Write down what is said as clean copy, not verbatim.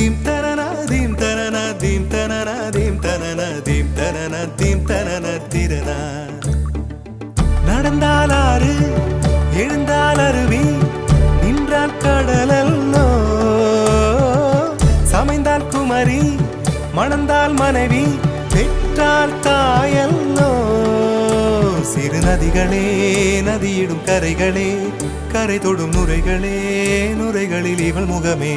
Theme தனனா theme தனனா theme தனனா தீம் தனனா தீம் தனனா தீம் தனனா திரனா. நடந்தால் ஆறு எழுந்தால் அருவி நின்றால் கடலல்லோ சமைந்தால் குமரி மணந்தால் மனைவி பெற்றால் தாயல்லோ. சிறு நதிகளே நதியிடும் கரைகளே கரை தொடும் நுரைகளே நுரைகளில் இவள் முகமே